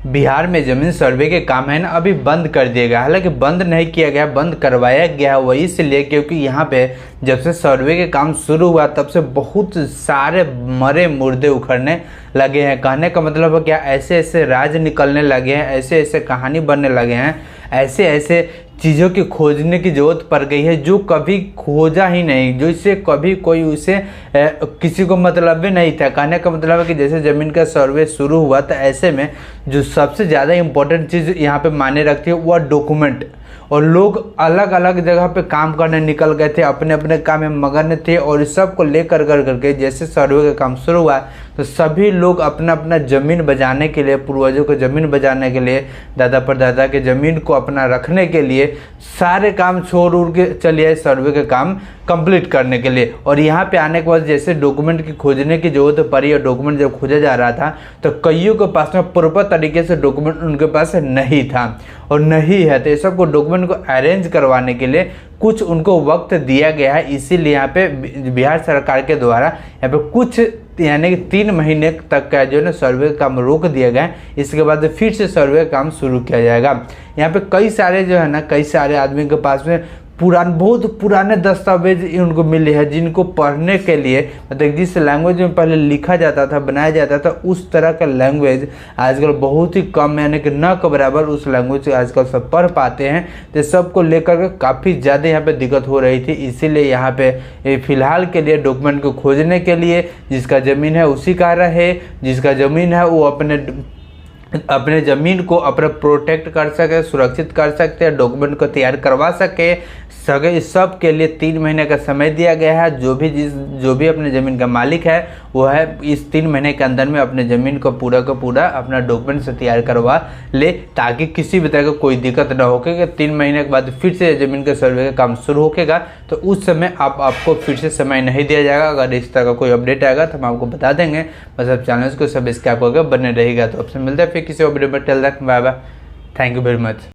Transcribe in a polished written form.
बिहार में ज़मीन सर्वे के काम है ना अभी बंद कर दिया गया। हालांकि बंद नहीं किया गया, बंद करवाया गया वही इसलिए क्योंकि यहाँ पे जब से सर्वे के काम शुरू हुआ तब से बहुत सारे मरे मुर्दे उखड़ने लगे हैं। कहने का मतलब है क्या, ऐसे ऐसे राज निकलने लगे हैं, ऐसे ऐसे कहानी बनने लगे हैं, ऐसे ऐसे चीज़ों की खोजने की ज़रूरत पड़ गई है जो कभी खोजा ही नहीं, जो इससे कभी कोई उसे किसी को मतलब भी नहीं था। कहने का मतलब है कि जैसे ज़मीन का सर्वे शुरू हुआ तो ऐसे में जो सबसे ज़्यादा इम्पोर्टेंट चीज़ यहाँ पे मायने रखती है वह डॉक्यूमेंट, और लोग अलग अलग जगह पे काम करने निकल गए थे, अपने अपने काम में मगन थे, और इस सब को लेकर करके जैसे सर्वे का काम शुरू हुआ तो सभी लोग अपना अपना ज़मीन बचाने के लिए, पूर्वजों को ज़मीन बचाने के लिए, दादा परदादा के ज़मीन को अपना रखने के लिए सारे काम छोड़ उड़ के चलिए सर्वे का काम कंप्लीट करने के लिए। और यहाँ पे आने के बाद जैसे डॉक्यूमेंट की खोजने की ज़रूरत पड़ी, और डॉक्यूमेंट जब खोजा जा रहा था तो कईयों के पास में प्रॉपर तरीके से डॉक्यूमेंट उनके पास नहीं था और नहीं है, तो ये सबको डॉक्यूमेंट को अरेंज करवाने के लिए कुछ उनको वक्त दिया गया है। इसीलिए यहाँ पे बिहार सरकार के द्वारा यहाँ पे कुछ यानी कि 3 महीने तक का जो है ना सर्वे का काम रोक दिया गया है। इसके बाद फिर से सर्वे का काम शुरू किया जाएगा। यहाँ पे कई सारे जो है ना, कई सारे आदमी के पास में बहुत पुराने दस्तावेज उनको मिले हैं जिनको पढ़ने के लिए, मतलब जिस लैंग्वेज में पहले लिखा जाता था, बनाया जाता था, उस तरह का लैंग्वेज आजकल बहुत ही कम, यानी कि न के बराबर उस लैंग्वेज आजकल सब पढ़ पाते हैं। तो सबको लेकर के काफ़ी ज़्यादा यहाँ पे दिक्कत हो रही थी। इसीलिए यहाँ पे फ़िलहाल के लिए डॉक्यूमेंट को खोजने के लिए जिसका ज़मीन है उसी का रहे, जिसका ज़मीन है वो अपने ज़मीन को अपने प्रोटेक्ट कर सके, सुरक्षित कर सकते हैं, डॉक्यूमेंट को तैयार करवा सके इस सब के लिए 3 महीने का समय दिया गया है। जो भी अपने ज़मीन का मालिक है वो है इस 3 महीने के अंदर में अपने ज़मीन को पूरा का पूरा अपना डॉक्यूमेंट से तैयार करवा ले, ताकि किसी भी तरह का कोई दिक्कत ना हो। क्योंकि 3 महीने के बाद फिर से ज़मीन के सर्वे का काम शुरू होगा तो उस समय आपको फिर से समय नहीं दिया जाएगा। अगर इस तरह का कोई अपडेट आएगा तो हम आपको बता देंगे। बस आप चैनल को सब्सक्राइब करके बने रहेगा। तो आपसे मिलते हैं फिर किसी और वीडियो में। Till then bye bye, thank you very much.